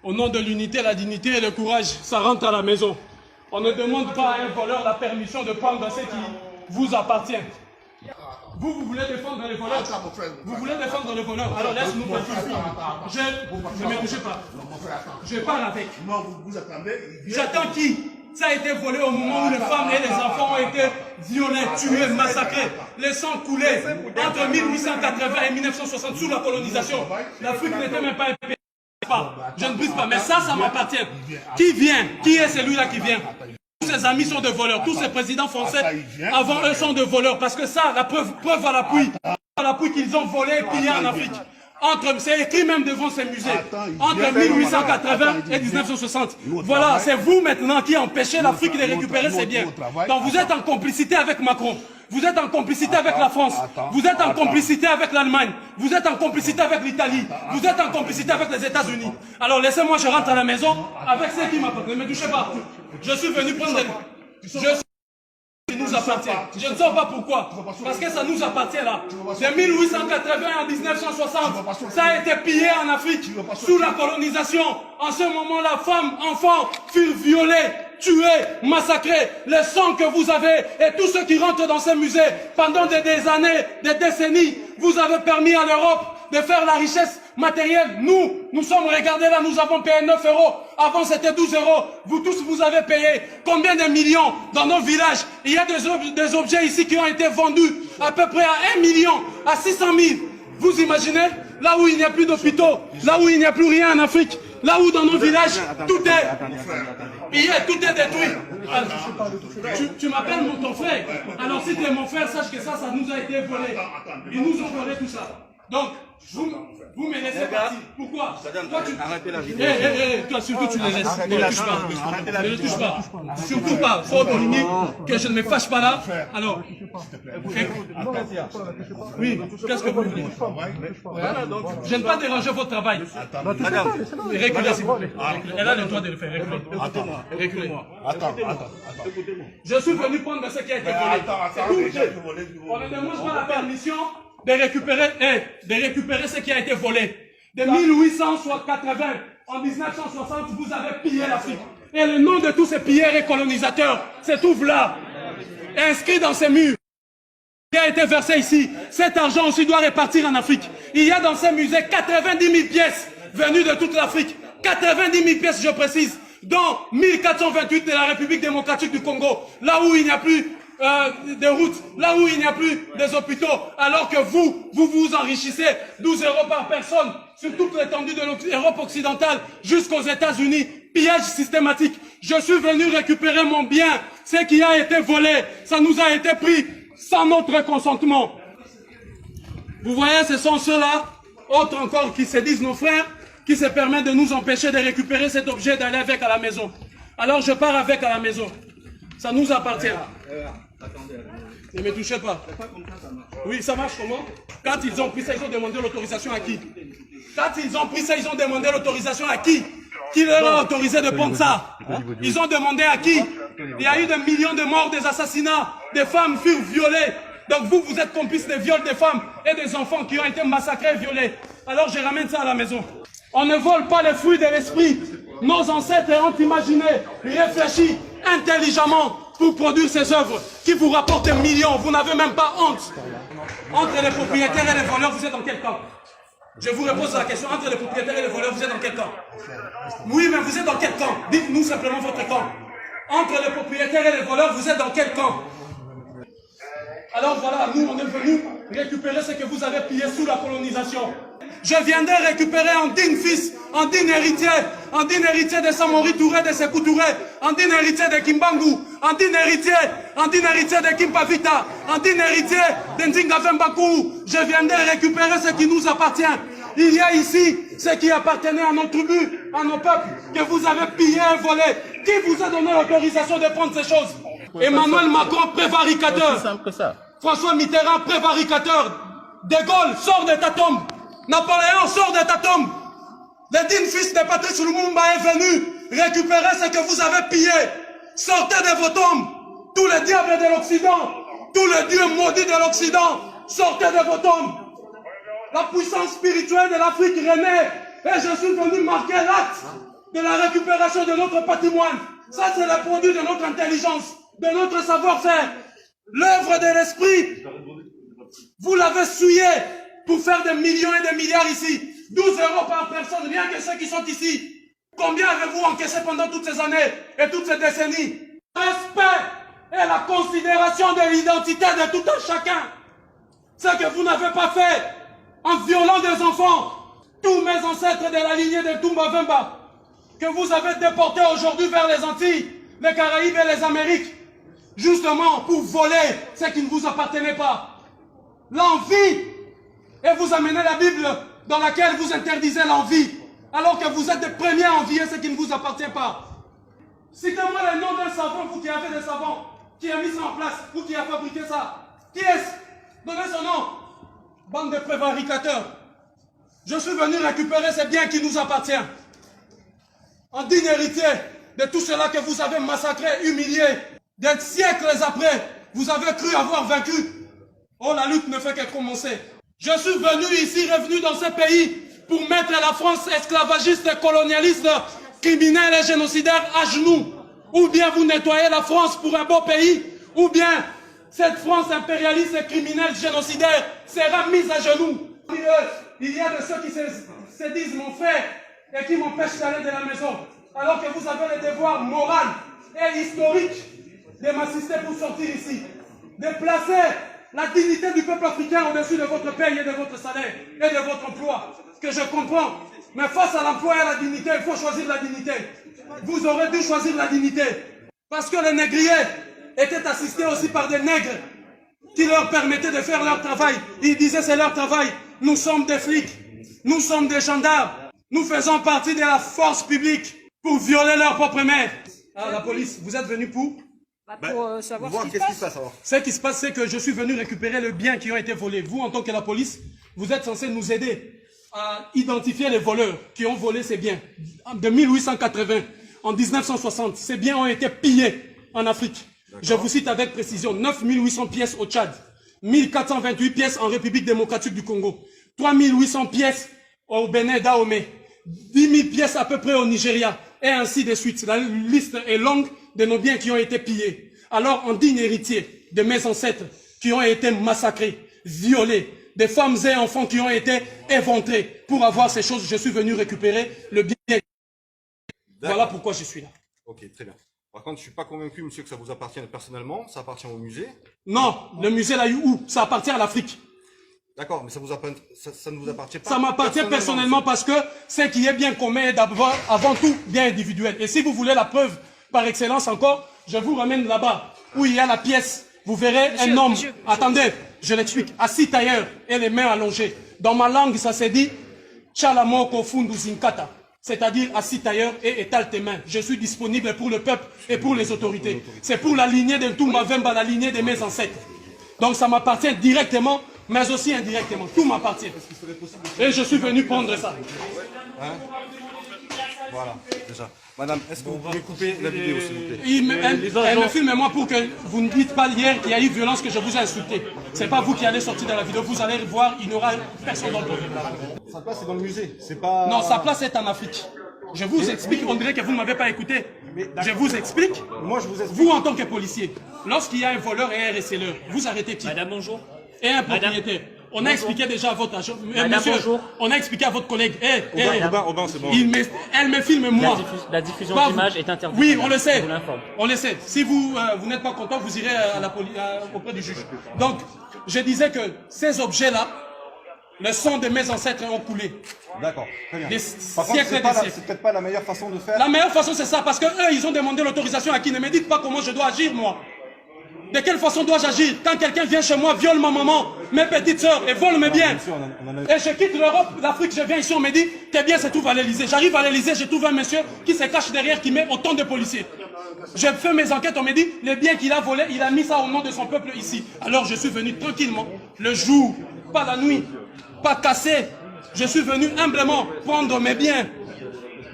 Au nom de l'unité, la dignité et le courage, ça rentre à la maison. On ne demande pas à un voleur la permission de prendre ce qui vous appartient. Vous voulez défendre les voleurs. Vous voulez défendre les voleurs. Alors laisse-nous partir. Je ne me touche pas. Je parle avec. Non, vous attendez. J'attends qui? Ça a été volé au moment où les femmes et les enfants ont été violés, tués, massacrés. Les sangs coulés entre 1880 et 1960 sous la colonisation. L'Afrique n'était même pas un pays. Je ne brise pas, mais ça m'appartient. Qui vient? Qui est celui-là qui vient? Tous ses amis sont de voleurs. Tous ces présidents français avant eux sont de voleurs. Parce que ça, la preuve à l'appui qu'ils ont volé et pillé en Afrique. C'est écrit même devant ces musées. Entre 1880 et 1960. Voilà, c'est vous maintenant qui empêchez l'Afrique de récupérer ses biens. Donc vous êtes en complicité avec Macron. Vous êtes en complicité avec la France. Vous êtes en complicité avec l'Allemagne. Vous êtes en complicité avec l'Italie. Vous êtes en complicité avec les États-Unis. Alors laissez-moi, je rentre à la maison avec ceux qui m'appartiennent. Ne me touchez pas. Je suis venu prendre qui nous appartient. Je ne sais pas pourquoi. Parce que ça nous appartient là. De 1880 à 1960, ça a été pillé en Afrique sous la colonisation. En ce moment-là, femmes, enfants furent violés, tués, massacrés. Le sang que vous avez et tous ceux qui rentrent dans ces musées pendant des années, des décennies, vous avez permis à l'Europe de faire la richesse matérielle. Nous sommes regardés là, nous avons payé 9 €. Avant c'était 12 €. Vous tous, vous avez payé combien de millions dans nos villages? Il y a des objets ici qui ont été vendus à peu près à 1 million, à 600 000. Vous imaginez? Là où il n'y a plus d'hôpitaux, là où il n'y a plus rien en Afrique, là où dans nos villages, tout est détruit. Alors, tu m'appelles ton frère. Alors si tu es mon frère, sache que ça nous a été volé. Ils nous ont volé tout ça. Donc, vous me laissez partir. Pourquoi? Arrêtez la vidéo. Toi, surtout, tu les laisses. Ne les touche pas. Surtout pas. Faut dominer que je ne me fâche pas là. Alors, oui, qu'est-ce que vous voulez? Je ne vais pas déranger votre travail. Madame, reculez, s'il vous plaît. Elle a le droit de le faire. Reculez. Attends. Je suis venu prendre ce qui a été volé. On ne demande pas la permission de récupérer ce qui a été volé. De 1880 en 1960, vous avez pillé l'Afrique. Et le nom de tous ces pilleurs et colonisateurs se trouve là, inscrit dans ces murs. Qui a été versé ici. Cet argent aussi doit repartir en Afrique. Il y a dans ces musées 90 000 pièces venues de toute l'Afrique. 90 000 pièces, je précise, dont 1428 de la République démocratique du Congo, là où il n'y a plus des routes, là où il n'y a plus des hôpitaux, alors que vous enrichissez 12 € par personne sur toute l'étendue de l'Europe occidentale jusqu'aux États-Unis. Pillage systématique. Je suis venu récupérer mon bien. Ce qui a été volé, ça nous a été pris sans notre consentement. Vous voyez, ce sont ceux-là, autres encore qui se disent nos frères, qui se permettent de nous empêcher de récupérer cet objet, d'aller avec à la maison. Alors je pars avec à la maison. Ça nous appartient. Ne me touchez pas. Oui, ça marche comment? Quand ils ont pris ça, ils ont demandé l'autorisation à qui? Quand ils ont pris ça, ils ont demandé l'autorisation à qui? Qui leur a autorisé de prendre ça? Ils ont demandé à qui? Il y a eu des millions de morts, des assassinats, des femmes furent violées. Donc vous êtes complices des viols des femmes et des enfants qui ont été massacrés et violés. Alors je ramène ça à la maison. On ne vole pas les fruits de l'esprit. Nos ancêtres ont imaginé, réfléchi intelligemment pour produire ces œuvres qui vous rapportent des millions. Vous n'avez même pas honte. Entre les propriétaires et les voleurs, vous êtes dans quel camp? Je vous repose la question. Entre les propriétaires et les voleurs, vous êtes dans quel camp? Oui, mais vous êtes dans quel camp? Dites-nous simplement votre camp. Entre les propriétaires et les voleurs, vous êtes dans quel camp? Alors voilà, nous on est venus récupérer ce que vous avez pillé sous la colonisation. Je viendrai récupérer un digne fils, un digne héritier de Samori Touré, de Sékou Touré, un digne héritier de Kimbangu, un digne héritier de Kimpavita, un digne héritier de Ndinga Vembakou. Je viendrai récupérer ce qui nous appartient. Il y a ici ce qui appartenait à nos tribus, à nos peuples, que vous avez pillé et volé. Qui vous a donné l'autorisation de prendre ces choses? Emmanuel Macron, prévaricateur. c'est simple que ça. François Mitterrand, prévaricateur. De Gaulle, sort de ta tombe. Napoléon, sort de ta tombe. Le digne fils de Patrice Lumumba est venu récupérer ce que vous avez pillé. Sortez de vos tombes. Tous les diables de l'Occident, tous les dieux maudits de l'Occident, sortez de vos tombes. La puissance spirituelle de l'Afrique renaît. et je suis venu marquer l'acte de la récupération de notre patrimoine. Ça, c'est le produit de notre intelligence, de notre savoir-faire. L'œuvre de l'esprit, vous l'avez souillé pour faire des millions et des milliards ici. 12 € par personne, rien que ceux qui sont ici. Combien avez-vous encaissé pendant toutes ces années et toutes ces décennies? Respect et la considération de l'identité de tout un chacun. Ce que vous n'avez pas fait en violant des enfants. Tous mes ancêtres de la lignée de Toumba Vemba, que vous avez déportés aujourd'hui vers les Antilles, les Caraïbes et les Amériques, justement pour voler ce qui ne vous appartenait pas. L'envie. Et vous amenez la Bible dans laquelle vous interdisez l'envie, alors que vous êtes les premiers à envier ce qui ne vous appartient pas. Citez-moi le nom d'un savant, vous qui avez des savants, qui a mis ça en place, vous qui a fabriqué ça. Qui est-ce? Donnez son nom. Bande de prévaricateurs. Je suis venu récupérer ces biens qui nous appartiennent. En digne héritier de tout cela que vous avez massacré, humilié, des siècles après, vous avez cru avoir vaincu. Oh, la lutte ne fait que commencer. Je suis venu ici, revenu dans ce pays, pour mettre la France esclavagiste, colonialiste, criminelle et génocidaire à genoux. Ou bien vous nettoyez la France pour un beau pays, ou bien cette France impérialiste et criminelle génocidaire sera mise à genoux. Il y a de ceux qui se disent mon frère et qui m'empêchent d'aller de la maison, alors que vous avez le devoir moral et historique de m'assister pour sortir ici, de placer la dignité du peuple africain au-dessus de votre paye et de votre salaire et de votre emploi, que je comprends. Mais face à l'emploi et à la dignité, il faut choisir la dignité. Vous aurez dû choisir la dignité. Parce que les négriers étaient assistés aussi par des nègres qui leur permettaient de faire leur travail. Ils disaient c'est leur travail. Nous sommes des flics. Nous sommes des gendarmes. Nous faisons partie de la force publique pour violer leur propre mère. Ah, la police, vous êtes venus pour savoir qu'est-ce qui se passe. Ce qui se passe, c'est que je suis venu récupérer le bien qui ont été volés. Vous, en tant que la police, vous êtes censé nous aider à identifier les voleurs qui ont volé ces biens. De 1880 en 1960, ces biens ont été pillés en Afrique. Je vous cite avec précision, 9800 pièces au Tchad, 1428 pièces en République démocratique du Congo, 3800 pièces au Bénin Dahomey, 10 000 pièces à peu près au Nigeria, et ainsi de suite. La liste est longue de nos biens qui ont été pillés. Alors, en digne héritier de mes ancêtres qui ont été massacrés, violés, des femmes et enfants qui ont été éventrés, pour avoir ces choses, je suis venu récupérer le bien. Voilà pourquoi je suis là. Ok, très bien. Par contre, je ne suis pas convaincu, monsieur, que ça vous appartienne personnellement. Ça appartient au musée. Non, le musée l'a eu où? Ça appartient à l'Afrique. D'accord, mais ça ne vous appartient pas. Ça m'appartient personnellement parce que ce qui est bien commun est d'abord, avant tout, bien individuel. Et si vous voulez la preuve par excellence encore, je vous ramène là-bas, où il y a la pièce. Vous verrez un homme, attendez, je l'explique, assis tailleur et les mains allongées. Dans ma langue, ça se dit Chalamoko Fundu Zinkata, c'est-à-dire assis tailleur et étale tes mains. Je suis disponible pour le peuple et pour les autorités. C'est pour la lignée de Toumba Vemba, la lignée de mes ancêtres. Donc ça m'appartient directement, mais aussi indirectement. Tout m'appartient. Et je suis venu prendre ça. Hein? Voilà, déjà. Madame, est-ce que vous pouvez couper la vidéo, s'il vous plaît? Elle me filme moi pour que vous ne dites pas hier qu'il y a eu violence, que je vous ai insulté. C'est pas vous qui allez sortir de la vidéo, vous allez voir, il n'y aura personne dans le problème. Sa place est dans le musée, c'est pas... Non, sa place est en Afrique. Je vous explique, on dirait que vous ne m'avez pas écouté. Je vous explique. Moi, je vous explique. Vous, en tant que policier, lorsqu'il y a un voleur et un receleur, vous arrêtez qui? Madame, bonjour. Et un propriétaire. On a expliqué déjà à votre agent. Monsieur, bonjour. On a expliqué à votre collègue. Aubin, c'est bon. Elle me filme moi. La diffusion d'images est interdite. Oui, on le sait. Je vous l'informe. On le sait. Si vous n'êtes pas content, vous irez à auprès du juge. Donc, je disais que ces objets-là, le sang de mes ancêtres ont coulé. D'accord, très bien. Des Par contre, siècles et des siècles. c'est peut-être pas la meilleure façon de faire. La meilleure façon, c'est ça, parce que eux, ils ont demandé l'autorisation à qui? Ne me dites pas comment je dois agir, moi. De quelle façon dois-je agir quand quelqu'un vient chez moi, viole ma maman, mes petites sœurs et vole mes biens? Et je quitte l'Europe, l'Afrique, je viens ici, on me dit, tes biens se trouvent à l'Elysée. J'arrive à l'Elysée, je trouve un monsieur qui se cache derrière, qui met autant de policiers. Je fais mes enquêtes, on me dit, les biens qu'il a volés, il a mis ça au nom de son peuple ici. Alors je suis venu tranquillement, le jour, pas la nuit, pas cassé. Je suis venu humblement prendre mes biens,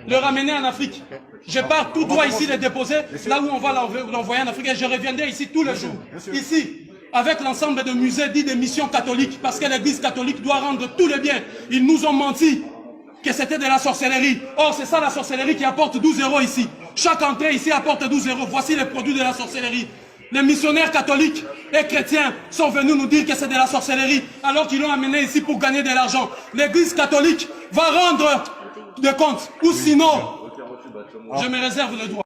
le ramener en Afrique. Je pars tout droit ici les déposer, là où on va l'envoyer en Afrique, et je reviendrai ici tous les jours. Ici, avec l'ensemble de musées dits de missions catholiques, parce que l'église catholique doit rendre tous les biens. Ils nous ont menti. que c'était de la sorcellerie. Or, c'est ça la sorcellerie qui apporte 12 € ici. Chaque entrée ici apporte 12 €. Voici les produits de la sorcellerie. Les missionnaires catholiques et chrétiens sont venus nous dire que c'est de la sorcellerie, alors qu'ils l'ont amené ici pour gagner de l'argent. L'église catholique va rendre des comptes, ou sinon, je me réserve le droit.